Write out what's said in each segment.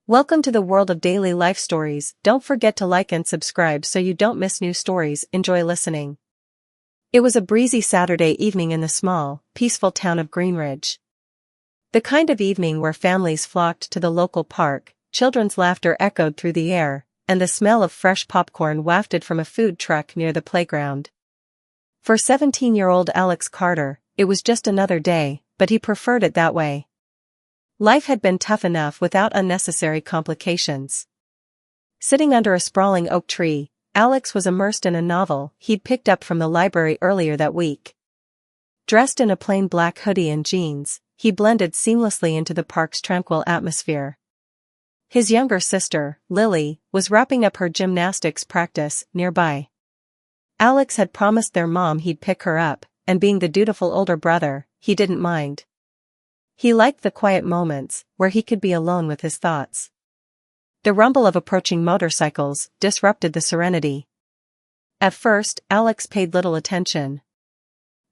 Welcome to the world of daily life stories. Don't forget to like and subscribe so you don't miss new stories. Enjoy listening. It was a breezy Saturday evening in the small, peaceful town of Greenridge. The kind of evening where families flocked to the local park, children's laughter echoed through the air, and the smell of fresh popcorn wafted from a food truck near the playground. For 17-year-old Alex Carter, it was just another day, but he preferred it that way. Life had been tough enough without unnecessary complications. Sitting under a sprawling oak tree, Alex was immersed in a novel he'd picked up from the library earlier that week. Dressed in a plain black hoodie and jeans, he blended seamlessly into the park's tranquil atmosphere. His younger sister, Lily, was wrapping up her gymnastics practice nearby. Alex had promised their mom he'd pick her up, and being the dutiful older brother, he didn't mind. He liked the quiet moments, where he could be alone with his thoughts. The rumble of approaching motorcycles disrupted the serenity. At first, Alex paid little attention.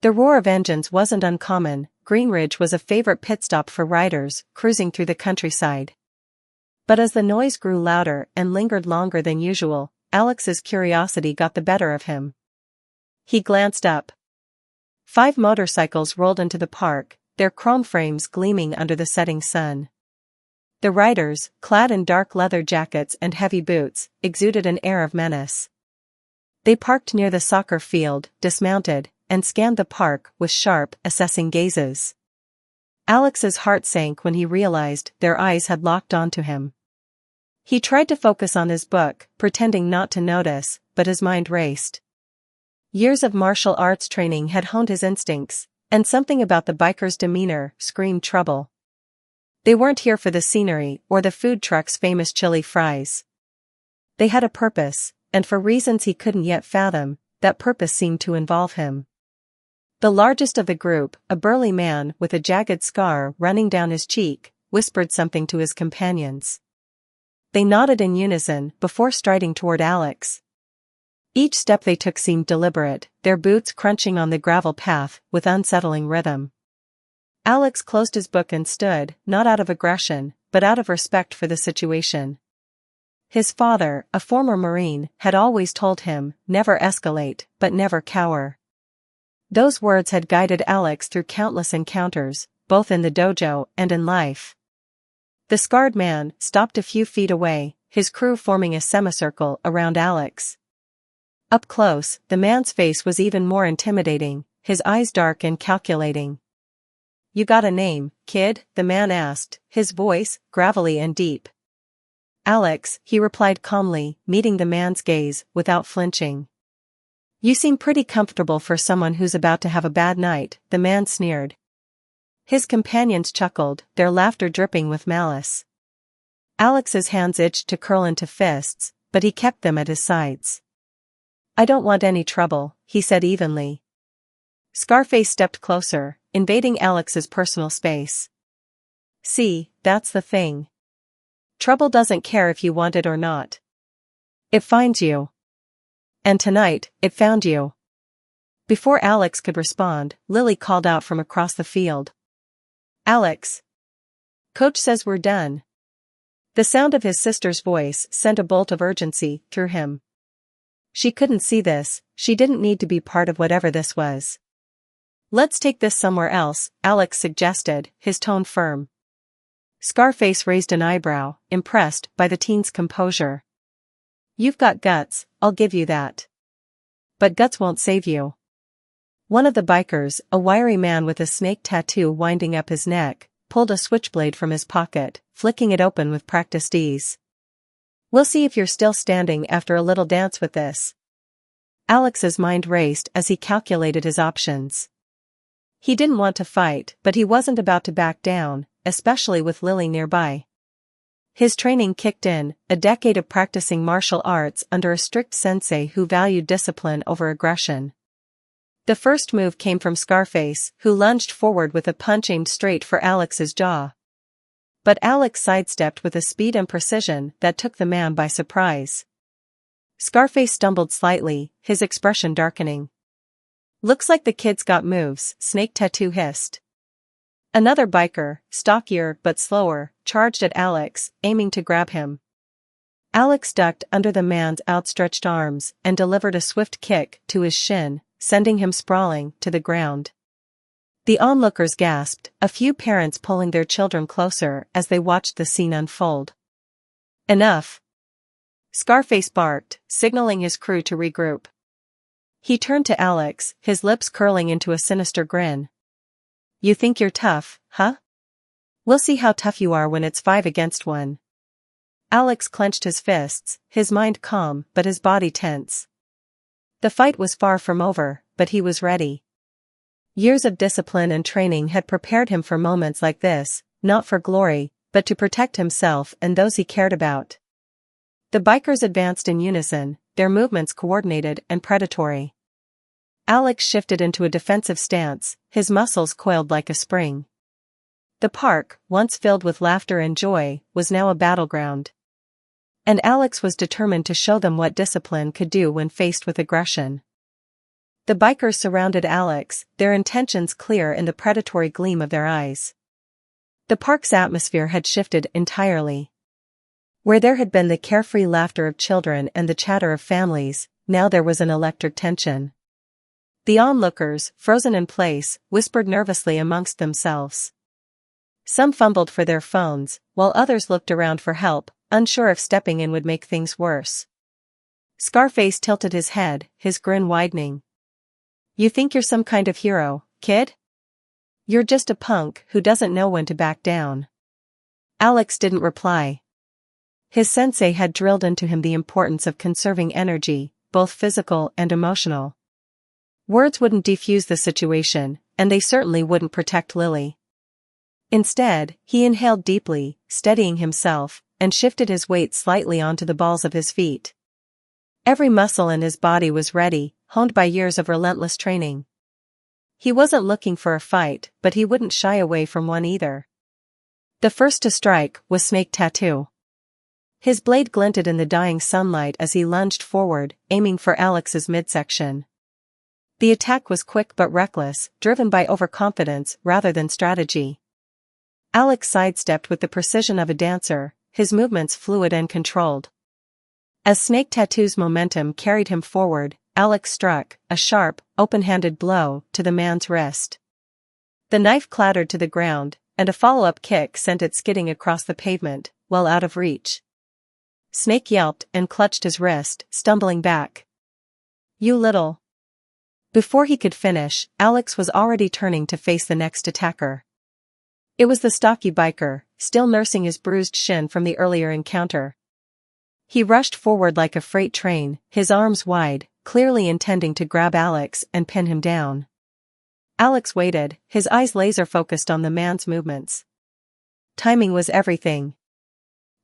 The roar of engines wasn't uncommon. Greenridge was a favorite pit stop for riders cruising through the countryside. But as the noise grew louder and lingered longer than usual, Alex's curiosity got the better of him. He glanced up. 5 motorcycles rolled into the park, their chrome frames gleaming under the setting sun. The riders, clad in dark leather jackets and heavy boots, exuded an air of menace. They parked near the soccer field, dismounted, and scanned the park with sharp, assessing gazes. Alex's heart sank when he realized their eyes had locked onto him. He tried to focus on his book, pretending not to notice, but his mind raced. Years of martial arts training had honed his instincts, and something about the biker's demeanor screamed trouble. They weren't here for the scenery or the food truck's famous chili fries. They had a purpose, and for reasons he couldn't yet fathom, that purpose seemed to involve him. The largest of the group, a burly man with a jagged scar running down his cheek, whispered something to his companions. They nodded in unison before striding toward Alex. Each step they took seemed deliberate, their boots crunching on the gravel path with unsettling rhythm. Alex closed his book and stood, not out of aggression, but out of respect for the situation. His father, a former Marine, had always told him, never escalate, but never cower. Those words had guided Alex through countless encounters, both in the dojo and in life. The scarred man stopped a few feet away, his crew forming a semicircle around Alex. Up close, the man's face was even more intimidating, his eyes dark and calculating. "You got a name, kid?" the man asked, his voice gravelly and deep. "Alex," he replied calmly, meeting the man's gaze without flinching. "You seem pretty comfortable for someone who's about to have a bad night," the man sneered. His companions chuckled, their laughter dripping with malice. Alex's hands itched to curl into fists, but he kept them at his sides. "I don't want any trouble," he said evenly. Scarface stepped closer, invading Alex's personal space. "See, that's the thing. Trouble doesn't care if you want it or not. It finds you. And tonight, it found you." Before Alex could respond, Lily called out from across the field. "Alex. Coach says we're done." The sound of his sister's voice sent a bolt of urgency through him. She couldn't see this, she didn't need to be part of whatever this was. "Let's take this somewhere else," Alex suggested, his tone firm. Scarface raised an eyebrow, impressed by the teen's composure. "You've got guts, I'll give you that. But guts won't save you." One of the bikers, a wiry man with a snake tattoo winding up his neck, pulled a switchblade from his pocket, flicking it open with practiced ease. "We'll see if you're still standing after a little dance with this." Alex's mind raced as he calculated his options. He didn't want to fight, but he wasn't about to back down, especially with Lily nearby. His training kicked in, a decade of practicing martial arts under a strict sensei who valued discipline over aggression. The first move came from Scarface, who lunged forward with a punch aimed straight for Alex's jaw. But Alex sidestepped with a speed and precision that took the man by surprise. Scarface stumbled slightly, his expression darkening. "Looks like the kid's got moves," Snake Tattoo hissed. Another biker, stockier but slower, charged at Alex, aiming to grab him. Alex ducked under the man's outstretched arms and delivered a swift kick to his shin, sending him sprawling to the ground. The onlookers gasped, a few parents pulling their children closer as they watched the scene unfold. "Enough!" Scarface barked, signaling his crew to regroup. He turned to Alex, his lips curling into a sinister grin. "You think you're tough, huh? We'll see how tough you are when it's 5 against 1. Alex clenched his fists, his mind calm but his body tense. The fight was far from over, but he was ready. Years of discipline and training had prepared him for moments like this, not for glory, but to protect himself and those he cared about. The bikers advanced in unison, their movements coordinated and predatory. Alex shifted into a defensive stance, his muscles coiled like a spring. The park, once filled with laughter and joy, was now a battleground. And Alex was determined to show them what discipline could do when faced with aggression. The bikers surrounded Alex, their intentions clear in the predatory gleam of their eyes. The park's atmosphere had shifted entirely. Where there had been the carefree laughter of children and the chatter of families, now there was an electric tension. The onlookers, frozen in place, whispered nervously amongst themselves. Some fumbled for their phones, while others looked around for help, unsure if stepping in would make things worse. Scarface tilted his head, his grin widening. "You think you're some kind of hero, kid? You're just a punk who doesn't know when to back down." Alex didn't reply. His sensei had drilled into him the importance of conserving energy, both physical and emotional. Words wouldn't defuse the situation, and they certainly wouldn't protect Lily. Instead, he inhaled deeply, steadying himself, and shifted his weight slightly onto the balls of his feet. Every muscle in his body was ready, honed by years of relentless training. He wasn't looking for a fight, but he wouldn't shy away from one either. The first to strike was Snake Tattoo. His blade glinted in the dying sunlight as he lunged forward, aiming for Alex's midsection. The attack was quick but reckless, driven by overconfidence rather than strategy. Alex sidestepped with the precision of a dancer, his movements fluid and controlled. As Snake Tattoo's momentum carried him forward, Alex struck, a sharp, open-handed blow, to the man's wrist. The knife clattered to the ground, and a follow-up kick sent it skidding across the pavement, well out of reach. Snake yelped and clutched his wrist, stumbling back. "You little..." Before he could finish, Alex was already turning to face the next attacker. It was the stocky biker, still nursing his bruised shin from the earlier encounter. He rushed forward like a freight train, his arms wide, clearly intending to grab Alex and pin him down. Alex waited, his eyes laser-focused on the man's movements. Timing was everything.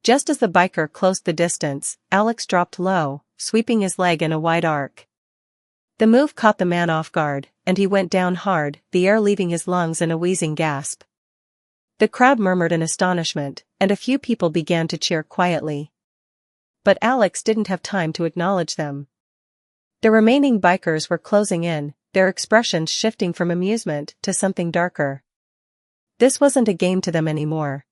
Just as the biker closed the distance, Alex dropped low, sweeping his leg in a wide arc. The move caught the man off guard, and he went down hard, the air leaving his lungs in a wheezing gasp. The crowd murmured in astonishment, and a few people began to cheer quietly. But Alex didn't have time to acknowledge them. The remaining bikers were closing in, their expressions shifting from amusement to something darker. This wasn't a game to them anymore.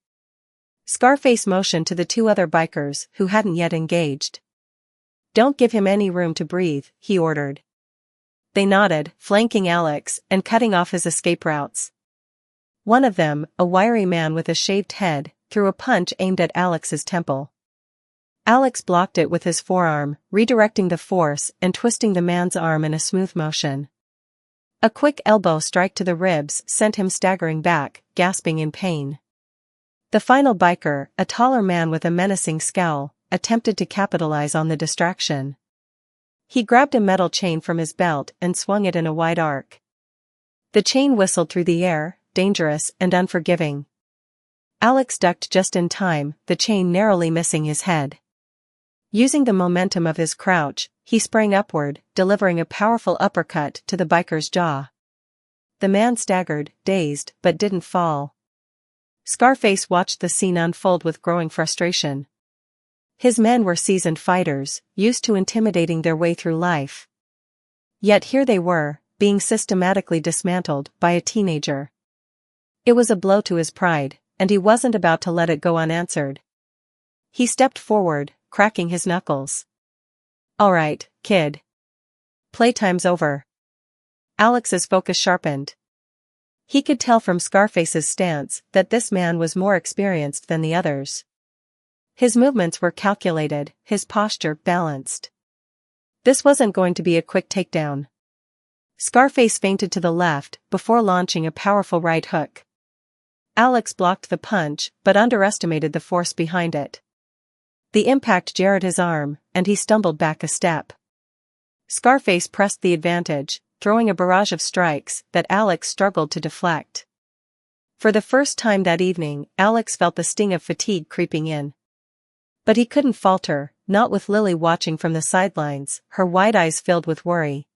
Scarface motioned to the 2 other bikers who hadn't yet engaged. "Don't give him any room to breathe," he ordered. They nodded, flanking Alex and cutting off his escape routes. One of them, a wiry man with a shaved head, threw a punch aimed at Alex's temple. Alex blocked it with his forearm, redirecting the force and twisting the man's arm in a smooth motion. A quick elbow strike to the ribs sent him staggering back, gasping in pain. The final biker, a taller man with a menacing scowl, attempted to capitalize on the distraction. He grabbed a metal chain from his belt and swung it in a wide arc. The chain whistled through the air, dangerous and unforgiving. Alex ducked just in time, the chain narrowly missing his head. Using the momentum of his crouch, he sprang upward, delivering a powerful uppercut to the biker's jaw. The man staggered, dazed, but didn't fall. Scarface watched the scene unfold with growing frustration. His men were seasoned fighters, used to intimidating their way through life. Yet here they were, being systematically dismantled by a teenager. It was a blow to his pride, and he wasn't about to let it go unanswered. He stepped forward, cracking his knuckles. "All right, kid. Playtime's over." Alex's focus sharpened. He could tell from Scarface's stance that this man was more experienced than the others. His movements were calculated, his posture balanced. This wasn't going to be a quick takedown. Scarface feinted to the left before launching a powerful right hook. Alex blocked the punch but underestimated the force behind it. The impact jarred his arm, and he stumbled back a step. Scarface pressed the advantage, throwing a barrage of strikes that Alex struggled to deflect. For the first time that evening, Alex felt the sting of fatigue creeping in. But he couldn't falter, not with Lily watching from the sidelines, her wide eyes filled with worry.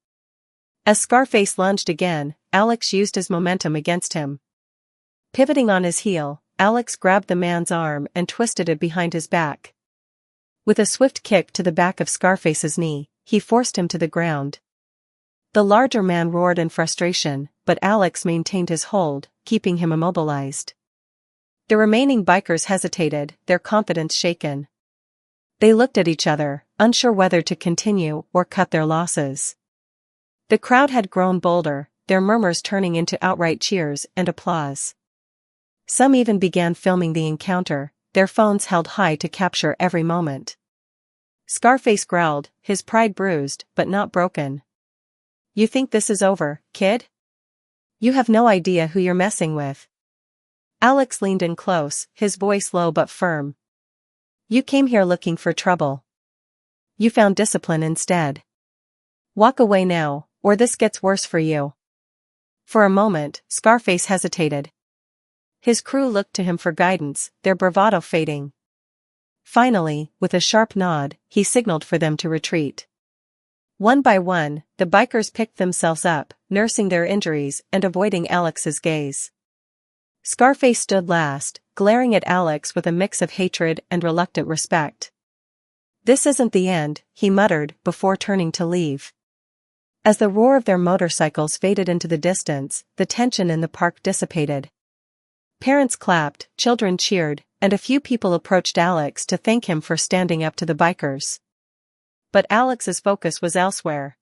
As Scarface lunged again, Alex used his momentum against him. Pivoting on his heel, Alex grabbed the man's arm and twisted it behind his back. With a swift kick to the back of Scarface's knee, he forced him to the ground. The larger man roared in frustration, but Alex maintained his hold, keeping him immobilized. The remaining bikers hesitated, their confidence shaken. They looked at each other, unsure whether to continue or cut their losses. The crowd had grown bolder, their murmurs turning into outright cheers and applause. Some even began filming the encounter, their phones held high to capture every moment. Scarface growled, his pride bruised but not broken. "You think this is over, kid? You have no idea who you're messing with." Alex leaned in close, his voice low but firm. "You came here looking for trouble. You found discipline instead. Walk away now, or this gets worse for you." For a moment, Scarface hesitated. His crew looked to him for guidance, their bravado fading. Finally, with a sharp nod, he signaled for them to retreat. One by one, the bikers picked themselves up, nursing their injuries and avoiding Alex's gaze. Scarface stood last, glaring at Alex with a mix of hatred and reluctant respect. "This isn't the end," he muttered before turning to leave. As the roar of their motorcycles faded into the distance, the tension in the park dissipated. Parents clapped, children cheered, and a few people approached Alex to thank him for standing up to the bikers. But Alex's focus was elsewhere.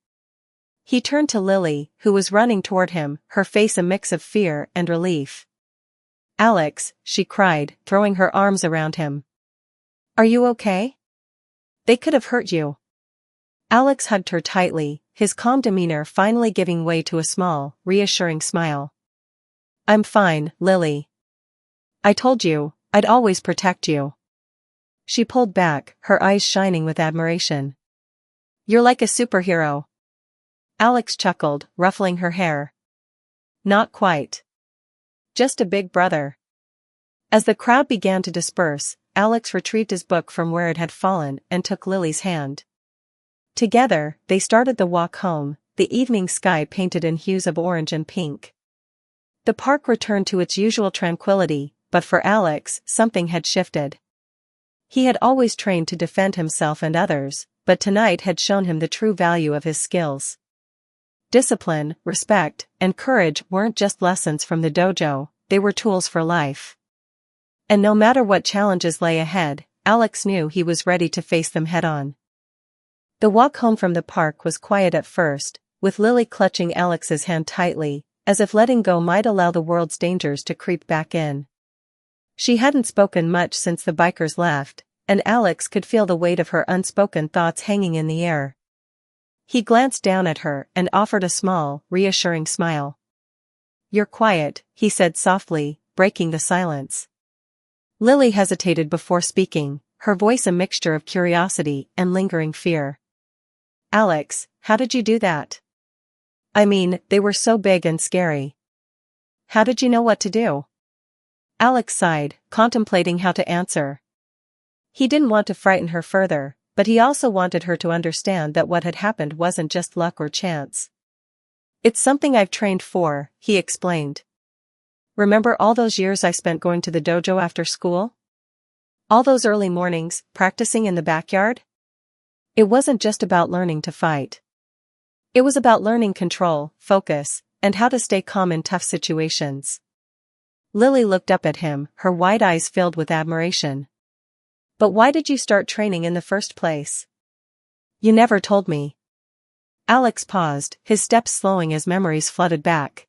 He turned to Lily, who was running toward him, her face a mix of fear and relief. "Alex," she cried, throwing her arms around him. "Are you okay? They could have hurt you." Alex hugged her tightly, his calm demeanor finally giving way to a small, reassuring smile. "I'm fine, Lily. I told you, I'd always protect you." She pulled back, her eyes shining with admiration. "You're like a superhero." Alex chuckled, ruffling her hair. "Not quite. Just a big brother." As the crowd began to disperse, Alex retrieved his book from where it had fallen and took Lily's hand. Together, they started the walk home, the evening sky painted in hues of orange and pink. The park returned to its usual tranquility, but for Alex, something had shifted. He had always trained to defend himself and others, but tonight had shown him the true value of his skills. Discipline, respect, and courage weren't just lessons from the dojo, they were tools for life. And no matter what challenges lay ahead, Alex knew he was ready to face them head-on. The walk home from the park was quiet at first, with Lily clutching Alex's hand tightly, as if letting go might allow the world's dangers to creep back in. She hadn't spoken much since the bikers left, and Alex could feel the weight of her unspoken thoughts hanging in the air. He glanced down at her and offered a small, reassuring smile. "You're quiet," he said softly, breaking the silence. Lily hesitated before speaking, her voice a mixture of curiosity and lingering fear. "Alex, how did you do that? I mean, they were so big and scary. How did you know what to do?" Alex sighed, contemplating how to answer. He didn't want to frighten her further, but he also wanted her to understand that what had happened wasn't just luck or chance. "It's something I've trained for," he explained. "Remember all those years I spent going to the dojo after school? All those early mornings, practicing in the backyard? It wasn't just about learning to fight. It was about learning control, focus, and how to stay calm in tough situations." Lily looked up at him, her wide eyes filled with admiration. But why did you start training in the first place? You never told me. Alex paused, his steps slowing as memories flooded back.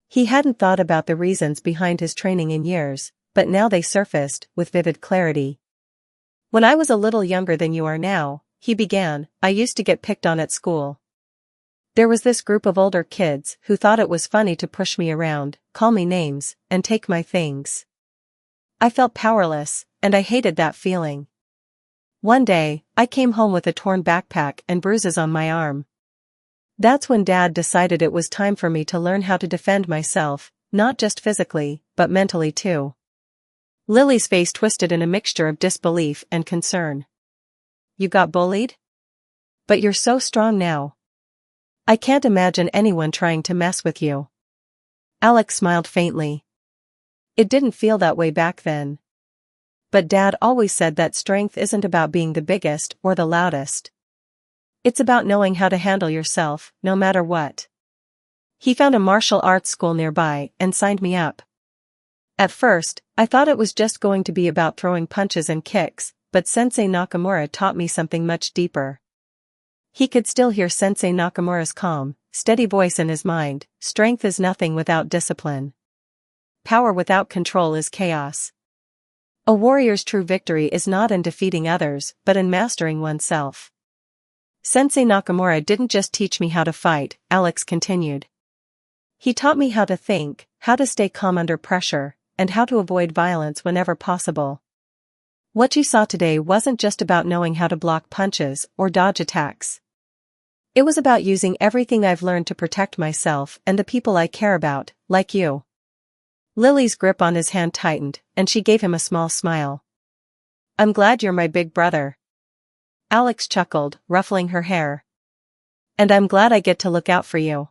He hadn't thought about the reasons behind his training in years, but now they surfaced with vivid clarity. When I was a little younger than you are now, he began, I used to get picked on at school. There was this group of older kids who thought it was funny to push me around, call me names, and take my things. I felt powerless, and I hated that feeling. One day, I came home with a torn backpack and bruises on my arm. That's when Dad decided it was time for me to learn how to defend myself, not just physically, but mentally too. Lily's face twisted in a mixture of disbelief and concern. You got bullied? But you're so strong now. I can't imagine anyone trying to mess with you. Alex smiled faintly. It didn't feel that way back then. But Dad always said that strength isn't about being the biggest or the loudest. It's about knowing how to handle yourself, no matter what. He found a martial arts school nearby and signed me up. At first, I thought it was just going to be about throwing punches and kicks, but Sensei Nakamura taught me something much deeper. He could still hear Sensei Nakamura's calm, steady voice in his mind, strength is nothing without discipline. Power without control is chaos. A warrior's true victory is not in defeating others, but in mastering oneself. Sensei Nakamura didn't just teach me how to fight, Alex continued. He taught me how to think, how to stay calm under pressure, and how to avoid violence whenever possible. What you saw today wasn't just about knowing how to block punches or dodge attacks. It was about using everything I've learned to protect myself and the people I care about, like you. Lily's grip on his hand tightened, and she gave him a small smile. I'm glad you're my big brother. Alex chuckled, ruffling her hair. And I'm glad I get to look out for you.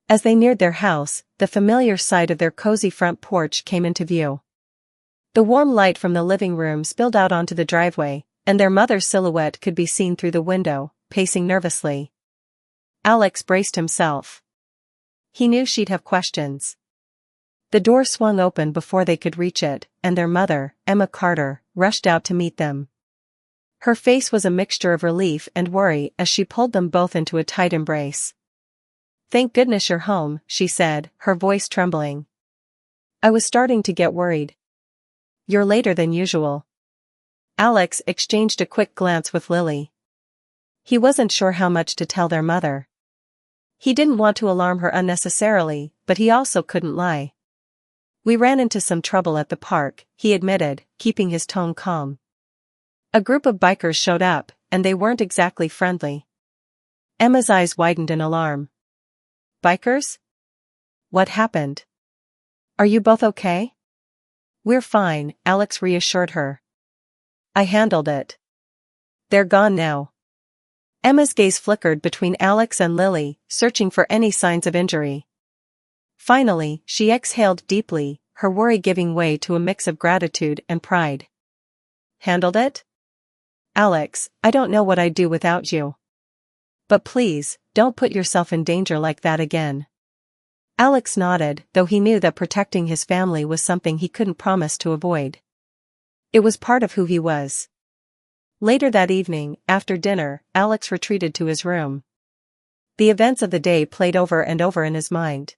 As they neared their house, the familiar sight of their cozy front porch came into view. The warm light from the living room spilled out onto the driveway, and their mother's silhouette could be seen through the window, pacing nervously. Alex braced himself. He knew she'd have questions. The door swung open before they could reach it, and their mother, Emma Carter, rushed out to meet them. Her face was a mixture of relief and worry as she pulled them both into a tight embrace. Thank goodness you're home, she said, her voice trembling. I was starting to get worried. You're later than usual. Alex exchanged a quick glance with Lily. He wasn't sure how much to tell their mother. He didn't want to alarm her unnecessarily, but he also couldn't lie. We ran into some trouble at the park, he admitted, keeping his tone calm. A group of bikers showed up, and they weren't exactly friendly. Emma's eyes widened in alarm. Bikers? What happened? Are you both okay? We're fine, Alex reassured her. I handled it. They're gone now. Emma's gaze flickered between Alex and Lily, searching for any signs of injury. Finally, she exhaled deeply, her worry giving way to a mix of gratitude and pride. Handled it? Alex, I don't know what I'd do without you. But please, don't put yourself in danger like that again. Alex nodded, though he knew that protecting his family was something he couldn't promise to avoid. It was part of who he was. Later that evening, after dinner, Alex retreated to his room. The events of the day played over and over in his mind.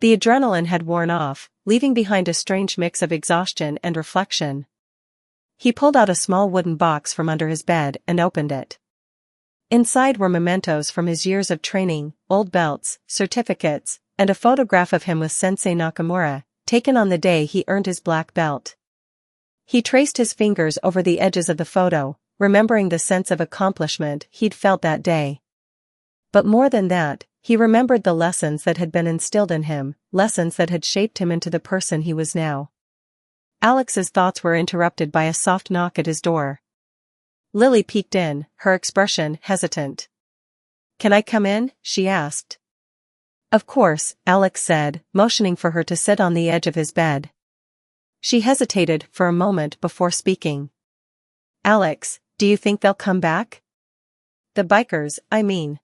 The adrenaline had worn off, leaving behind a strange mix of exhaustion and reflection. He pulled out a small wooden box from under his bed and opened it. Inside were mementos from his years of training, old belts, certificates, and a photograph of him with Sensei Nakamura, taken on the day he earned his black belt. He traced his fingers over the edges of the photo, remembering the sense of accomplishment he'd felt that day. But more than that, he remembered the lessons that had been instilled in him, lessons that had shaped him into the person he was now. Alex's thoughts were interrupted by a soft knock at his door. Lily peeked in, her expression hesitant. Can I come in? She asked. Of course, Alex said, motioning for her to sit on the edge of his bed. She hesitated for a moment before speaking. Alex, do you think they'll come back? The bikers, I mean.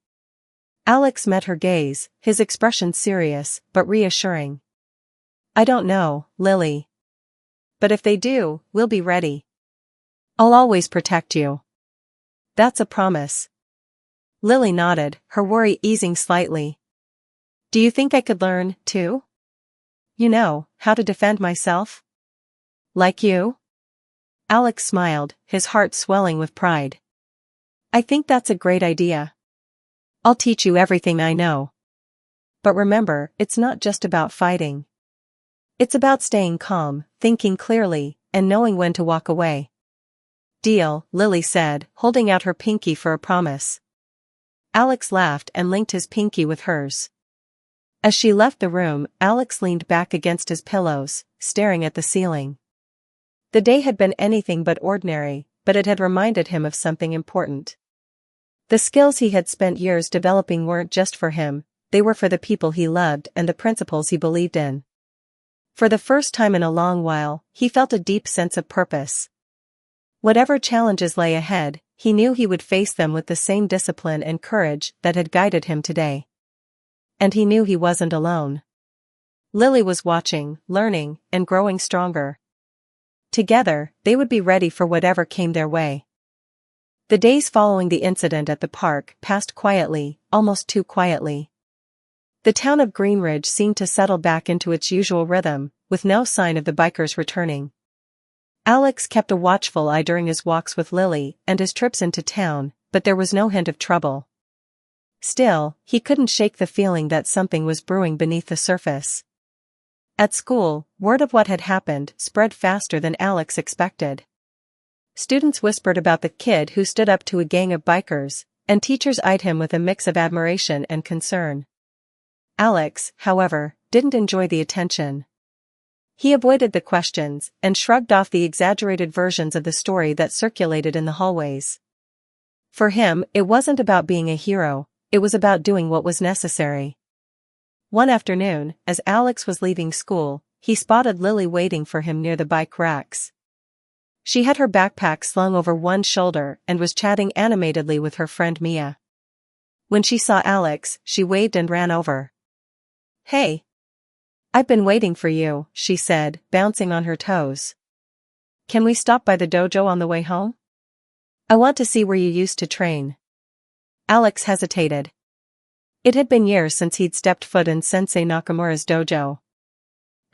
Alex met her gaze, his expression serious, but reassuring. I don't know, Lily. But if they do, we'll be ready. I'll always protect you. That's a promise. Lily nodded, her worry easing slightly. Do you think I could learn, too? You know, how to defend myself? Like you? Alex smiled, his heart swelling with pride. I think that's a great idea. I'll teach you everything I know. But remember, it's not just about fighting. It's about staying calm, thinking clearly, and knowing when to walk away. Deal, Lily said, holding out her pinky for a promise. Alex laughed and linked his pinky with hers. As she left the room, Alex leaned back against his pillows, staring at the ceiling. The day had been anything but ordinary, but it had reminded him of something important. The skills he had spent years developing weren't just for him, they were for the people he loved and the principles he believed in. For the first time in a long while, he felt a deep sense of purpose. Whatever challenges lay ahead, he knew he would face them with the same discipline and courage that had guided him today. And he knew he wasn't alone. Lily was watching, learning, and growing stronger. Together, they would be ready for whatever came their way. The days following the incident at the park passed quietly, almost too quietly. The town of Greenridge seemed to settle back into its usual rhythm, with no sign of the bikers returning. Alex kept a watchful eye during his walks with Lily and his trips into town, but there was no hint of trouble. Still, he couldn't shake the feeling that something was brewing beneath the surface. At school, word of what had happened spread faster than Alex expected. Students whispered about the kid who stood up to a gang of bikers, and teachers eyed him with a mix of admiration and concern. Alex, however, didn't enjoy the attention. He avoided the questions and shrugged off the exaggerated versions of the story that circulated in the hallways. For him, it wasn't about being a hero, it was about doing what was necessary. One afternoon, as Alex was leaving school, he spotted Lily waiting for him near the bike racks. She had her backpack slung over one shoulder and was chatting animatedly with her friend Mia. When she saw Alex, she waved and ran over. Hey! I've been waiting for you, she said, bouncing on her toes. Can we stop by the dojo on the way home? I want to see where you used to train. Alex hesitated. It had been years since he'd stepped foot in Sensei Nakamura's dojo.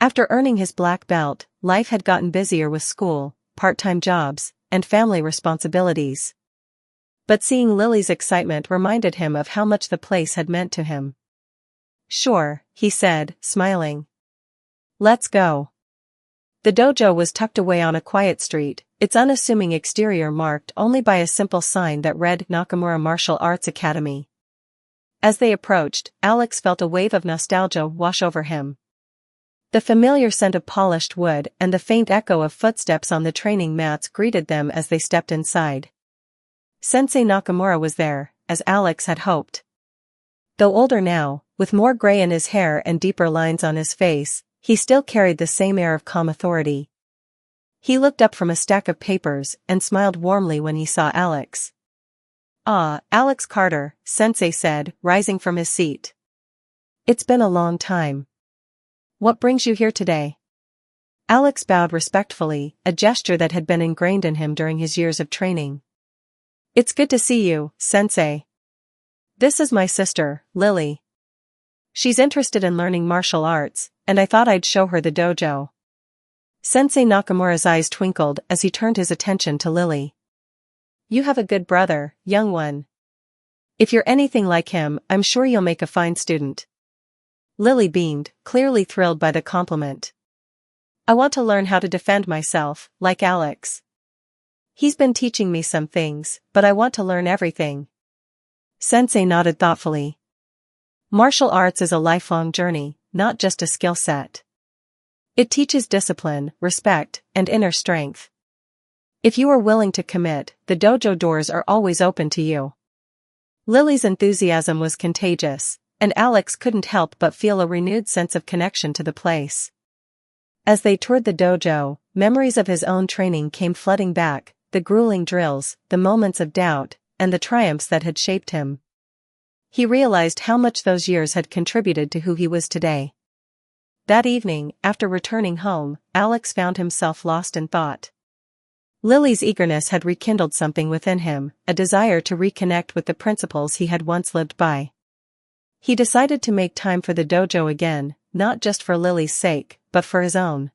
After earning his black belt, life had gotten busier with school, part-time jobs, and family responsibilities. But seeing Lily's excitement reminded him of how much the place had meant to him. Sure, he said, smiling. Let's go. The dojo was tucked away on a quiet street, its unassuming exterior marked only by a simple sign that read Nakamura Martial Arts Academy. As they approached, Alex felt a wave of nostalgia wash over him. The familiar scent of polished wood and the faint echo of footsteps on the training mats greeted them as they stepped inside. Sensei Nakamura was there, as Alex had hoped. Though older now, with more gray in his hair and deeper lines on his face, he still carried the same air of calm authority. He looked up from a stack of papers and smiled warmly when he saw Alex. Ah, Alex Carter, Sensei said, rising from his seat. It's been a long time. What brings you here today? Alex bowed respectfully, a gesture that had been ingrained in him during his years of training. It's good to see you, Sensei. This is my sister, Lily. She's interested in learning martial arts, and I thought I'd show her the dojo. Sensei Nakamura's eyes twinkled as he turned his attention to Lily. You have a good brother, young one. If you're anything like him, I'm sure you'll make a fine student. Lily beamed, clearly thrilled by the compliment. I want to learn how to defend myself, like Alex. He's been teaching me some things, but I want to learn everything. Sensei nodded thoughtfully. Martial arts is a lifelong journey, not just a skill set. It teaches discipline, respect, and inner strength. If you are willing to commit, the dojo doors are always open to you. Lily's enthusiasm was contagious, and Alex couldn't help but feel a renewed sense of connection to the place. As they toured the dojo, memories of his own training came flooding back, the grueling drills, the moments of doubt, and the triumphs that had shaped him. He realized how much those years had contributed to who he was today. That evening, after returning home, Alex found himself lost in thought. Lily's eagerness had rekindled something within him, a desire to reconnect with the principles he had once lived by. He decided to make time for the dojo again, not just for Lily's sake, but for his own.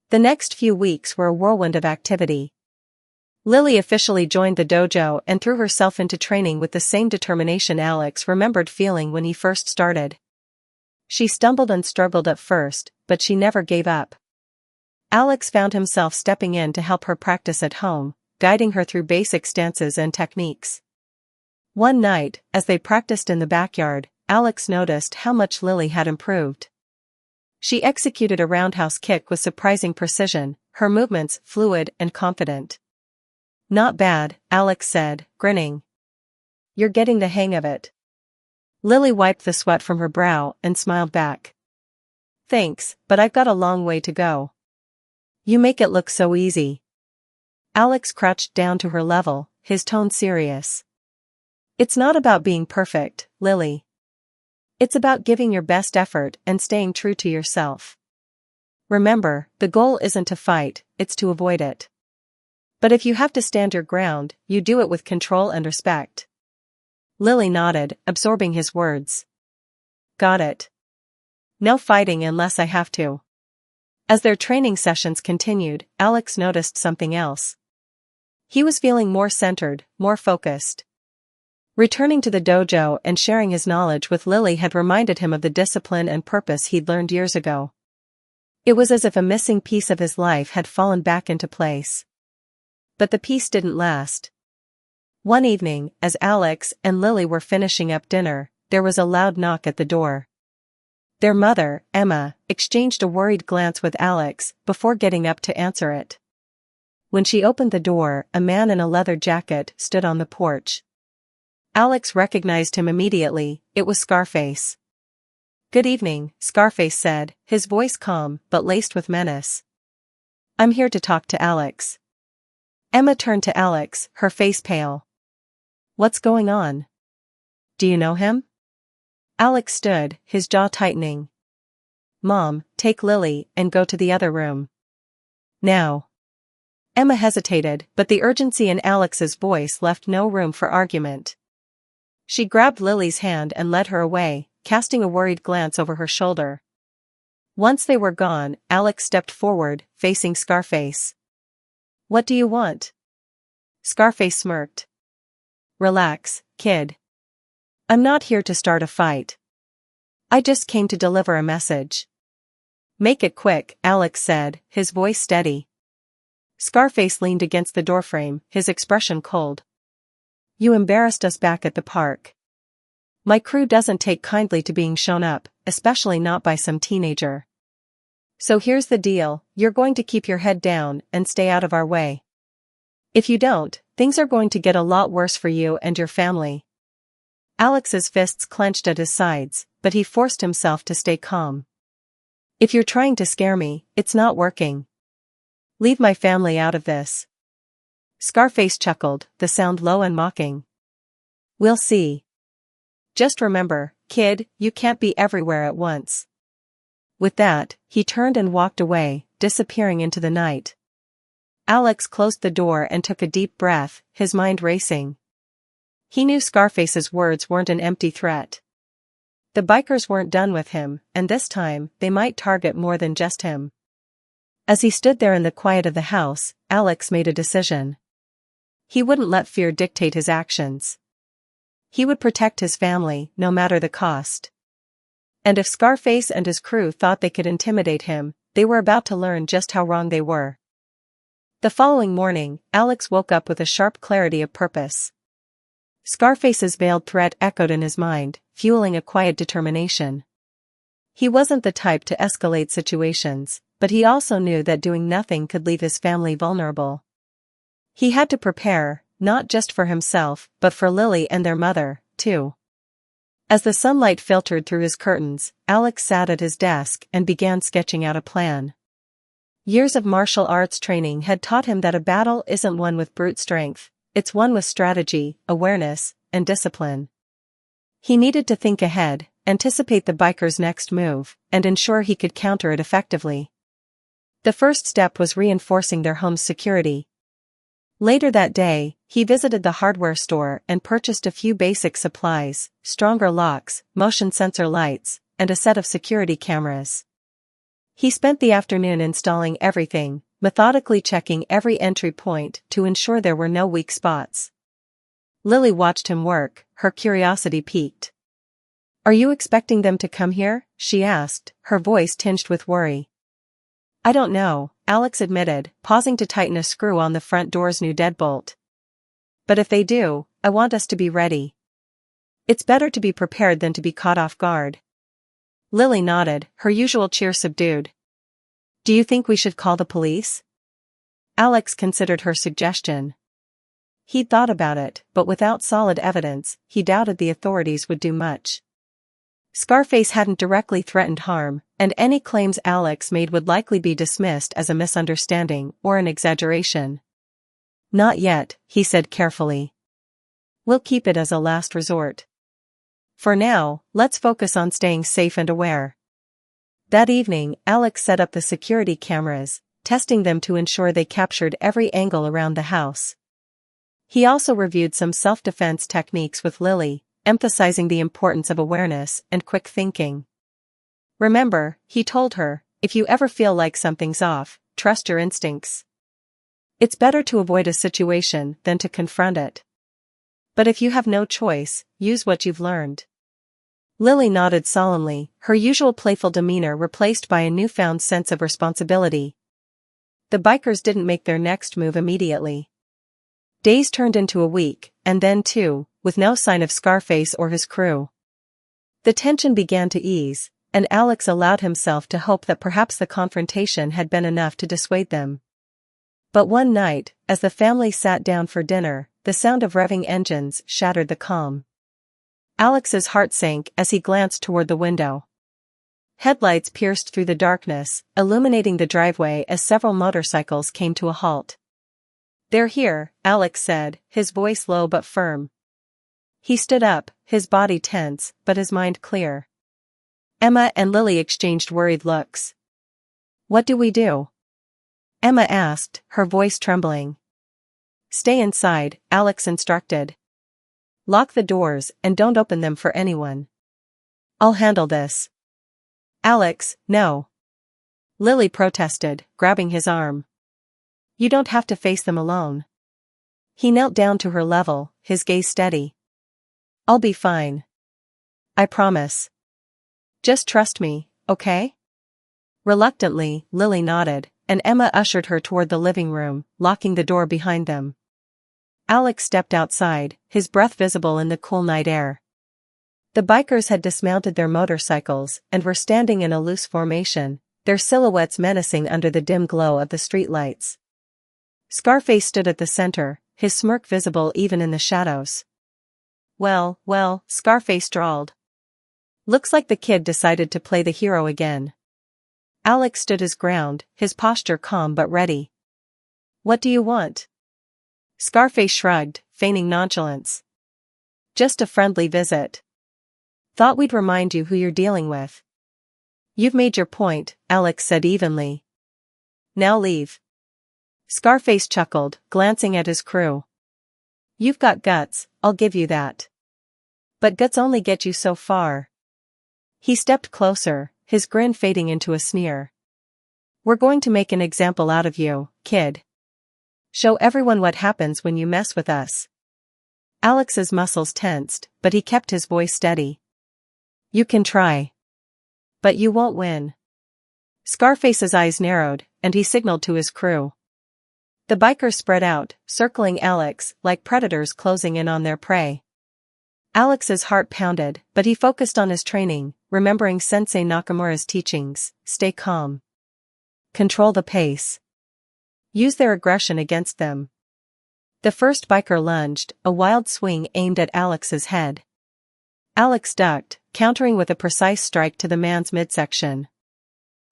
The next few weeks were a whirlwind of activity. Lily officially joined the dojo and threw herself into training with the same determination Alex remembered feeling when he first started. She stumbled and struggled at first, but she never gave up. Alex found himself stepping in to help her practice at home, guiding her through basic stances and techniques. One night, as they practiced in the backyard, Alex noticed how much Lily had improved. She executed a roundhouse kick with surprising precision, her movements fluid and confident. "Not bad," Alex said, grinning. "You're getting the hang of it." Lily wiped the sweat from her brow and smiled back. "Thanks, but I've got a long way to go." "You make it look so easy." Alex crouched down to her level, his tone serious. "It's not about being perfect, Lily. It's about giving your best effort and staying true to yourself. Remember, the goal isn't to fight, it's to avoid it. But if you have to stand your ground, you do it with control and respect." Lily nodded, absorbing his words. "Got it. No fighting unless I have to." As their training sessions continued, Alex noticed something else. He was feeling more centered, more focused. Returning to the dojo and sharing his knowledge with Lily had reminded him of the discipline and purpose he'd learned years ago. It was as if a missing piece of his life had fallen back into place. But the piece didn't last. One evening, as Alex and Lily were finishing up dinner, there was a loud knock at the door. Their mother, Emma, exchanged a worried glance with Alex before getting up to answer it. When she opened the door, a man in a leather jacket stood on the porch. Alex recognized him immediately. It was Scarface. "Good evening," Scarface said, his voice calm but laced with menace. "I'm here to talk to Alex." Emma turned to Alex, her face pale. "What's going on? Do you know him?" Alex stood, his jaw tightening. "Mom, take Lily and go to the other room. Now." Emma hesitated, but the urgency in Alex's voice left no room for argument. She grabbed Lily's hand and led her away, casting a worried glance over her shoulder. Once they were gone, Alex stepped forward, facing Scarface. "What do you want?" Scarface smirked. "Relax, kid. I'm not here to start a fight. I just came to deliver a message." "Make it quick," Alex said, his voice steady. Scarface leaned against the doorframe, his expression cold. "You embarrassed us back at the park. My crew doesn't take kindly to being shown up, especially not by some teenager. So here's the deal, you're going to keep your head down and stay out of our way. If you don't, things are going to get a lot worse for you and your family." Alex's fists clenched at his sides, but he forced himself to stay calm. "If you're trying to scare me, it's not working. Leave my family out of this." Scarface chuckled, the sound low and mocking. "We'll see. Just remember, kid, you can't be everywhere at once." With that, he turned and walked away, disappearing into the night. Alex closed the door and took a deep breath, his mind racing. He knew Scarface's words weren't an empty threat. The bikers weren't done with him, and this time, they might target more than just him. As he stood there in the quiet of the house, Alex made a decision. He wouldn't let fear dictate his actions. He would protect his family, no matter the cost. And if Scarface and his crew thought they could intimidate him, they were about to learn just how wrong they were. The following morning, Alex woke up with a sharp clarity of purpose. Scarface's veiled threat echoed in his mind, fueling a quiet determination. He wasn't the type to escalate situations, but he also knew that doing nothing could leave his family vulnerable. He had to prepare, not just for himself, but for Lily and their mother, too. As the sunlight filtered through his curtains, Alex sat at his desk and began sketching out a plan. Years of martial arts training had taught him that a battle isn't won with brute strength, it's won with strategy, awareness, and discipline. He needed to think ahead, anticipate the biker's next move, and ensure he could counter it effectively. The first step was reinforcing their home's security. Later that day, he visited the hardware store and purchased a few basic supplies, stronger locks, motion sensor lights, and a set of security cameras. He spent the afternoon installing everything, methodically checking every entry point to ensure there were no weak spots. Lily watched him work, her curiosity piqued. "Are you expecting them to come here?" she asked, her voice tinged with worry. "I don't know," Alex admitted, pausing to tighten a screw on the front door's new deadbolt. "But if they do, I want us to be ready. It's better to be prepared than to be caught off guard." Lily nodded, her usual cheer subdued. "Do you think we should call the police?" Alex considered her suggestion. He'd thought about it, but without solid evidence, he doubted the authorities would do much. Scarface hadn't directly threatened harm, and any claims Alex made would likely be dismissed as a misunderstanding or an exaggeration. "Not yet," he said carefully. "We'll keep it as a last resort. For now, let's focus on staying safe and aware." That evening, Alex set up the security cameras, testing them to ensure they captured every angle around the house. He also reviewed some self-defense techniques with Lily, emphasizing the importance of awareness and quick thinking. "Remember," he told her, "if you ever feel like something's off, trust your instincts. It's better to avoid a situation than to confront it. But if you have no choice, use what you've learned." Lily nodded solemnly, her usual playful demeanor replaced by a newfound sense of responsibility. The bikers didn't make their next move immediately. Days turned into a week, and then two, with no sign of Scarface or his crew. The tension began to ease, and Alex allowed himself to hope that perhaps the confrontation had been enough to dissuade them. But one night, as the family sat down for dinner, the sound of revving engines shattered the calm. Alex's heart sank as he glanced toward the window. Headlights pierced through the darkness, illuminating the driveway as several motorcycles came to a halt. "They're here," Alex said, his voice low but firm. He stood up, his body tense, but his mind clear. Emma and Lily exchanged worried looks. "What do we do?" Emma asked, her voice trembling. "Stay inside," Alex instructed. "Lock the doors and don't open them for anyone. I'll handle this." "Alex, no." Lily protested, grabbing his arm. "You don't have to face them alone." He knelt down to her level, his gaze steady. "I'll be fine. I promise. Just trust me, okay?" Reluctantly, Lily nodded, and Emma ushered her toward the living room, locking the door behind them. Alex stepped outside, his breath visible in the cool night air. The bikers had dismounted their motorcycles and were standing in a loose formation, their silhouettes menacing under the dim glow of the streetlights. Scarface stood at the center, his smirk visible even in the shadows. Well, Scarface drawled. "Looks like the kid decided to play the hero again." Alex stood his ground, his posture calm but ready. "What do you want?" Scarface shrugged, feigning nonchalance. "Just a friendly visit. Thought we'd remind you who you're dealing with." "You've made your point," Alex said evenly. "Now leave." Scarface chuckled, glancing at his crew. "You've got guts, I'll give you that. But guts only get you so far." He stepped closer, his grin fading into a sneer. "We're going to make an example out of you, kid. Show everyone what happens when you mess with us." Alex's muscles tensed, but he kept his voice steady. "You can try. But you won't win." Scarface's eyes narrowed, and he signaled to his crew. The bikers spread out, circling Alex like predators closing in on their prey. Alex's heart pounded, but he focused on his training, remembering Sensei Nakamura's teachings: stay calm. Control the pace. Use their aggression against them. The first biker lunged, a wild swing aimed at Alex's head. Alex ducked, countering with a precise strike to the man's midsection.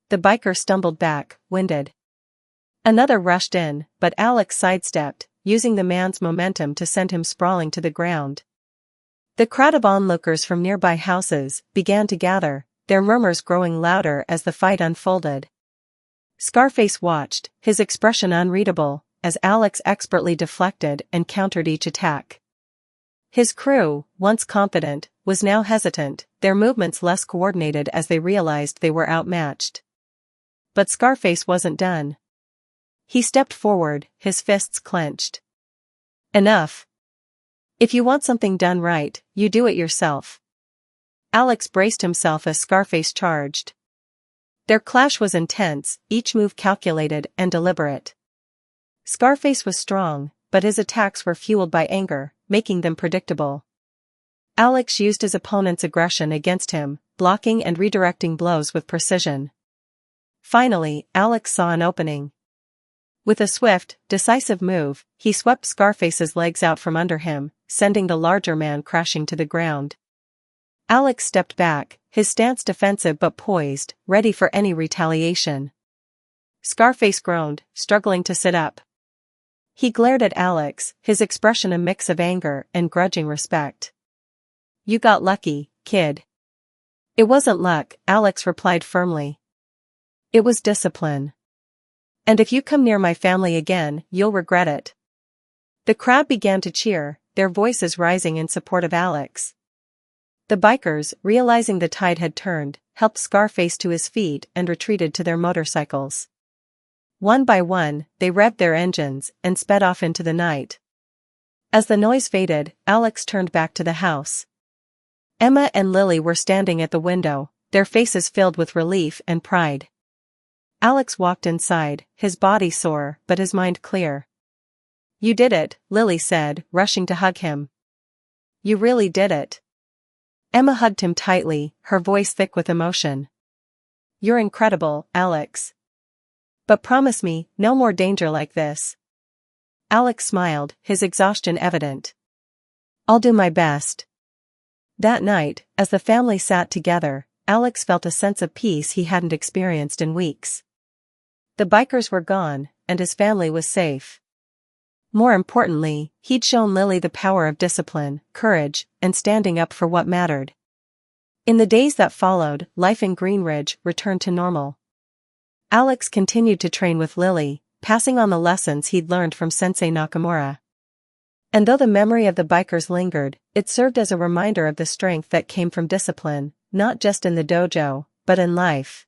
The biker stumbled back, winded. Another rushed in, but Alex sidestepped, using the man's momentum to send him sprawling to the ground. The crowd of onlookers from nearby houses began to gather, their murmurs growing louder as the fight unfolded. Scarface watched, his expression unreadable, as Alex expertly deflected and countered each attack. His crew, once confident, was now hesitant, their movements less coordinated as they realized they were outmatched. But Scarface wasn't done. He stepped forward, his fists clenched. Enough. If you want something done right, you do it yourself. Alex braced himself as Scarface charged. Their clash was intense, each move calculated and deliberate. Scarface was strong, but his attacks were fueled by anger, making them predictable. Alex used his opponent's aggression against him, blocking and redirecting blows with precision. Finally, Alex saw an opening. With a swift, decisive move, he swept Scarface's legs out from under him, sending the larger man crashing to the ground. Alex stepped back, his stance defensive but poised, ready for any retaliation. Scarface groaned, struggling to sit up. He glared at Alex, his expression a mix of anger and grudging respect. "You got lucky, kid." "It wasn't luck," Alex replied firmly. "It was discipline. And if you come near my family again, you'll regret it." The crowd began to cheer, their voices rising in support of Alex. The bikers, realizing the tide had turned, helped Scarface to his feet and retreated to their motorcycles. One by one, they revved their engines and sped off into the night. As the noise faded, Alex turned back to the house. Emma and Lily were standing at the window, their faces filled with relief and pride. Alex walked inside, his body sore but his mind clear. "You did it," Lily said, rushing to hug him. "You really did it." Emma hugged him tightly, her voice thick with emotion. "You're incredible, Alex. But promise me, no more danger like this." Alex smiled, his exhaustion evident. "I'll do my best." That night, as the family sat together, Alex felt a sense of peace he hadn't experienced in weeks. The bikers were gone, and his family was safe. More importantly, he'd shown Lily the power of discipline, courage, and standing up for what mattered. In the days that followed, life in Greenridge returned to normal. Alex continued to train with Lily, passing on the lessons he'd learned from Sensei Nakamura. And though the memory of the bikers lingered, it served as a reminder of the strength that came from discipline, not just in the dojo, but in life.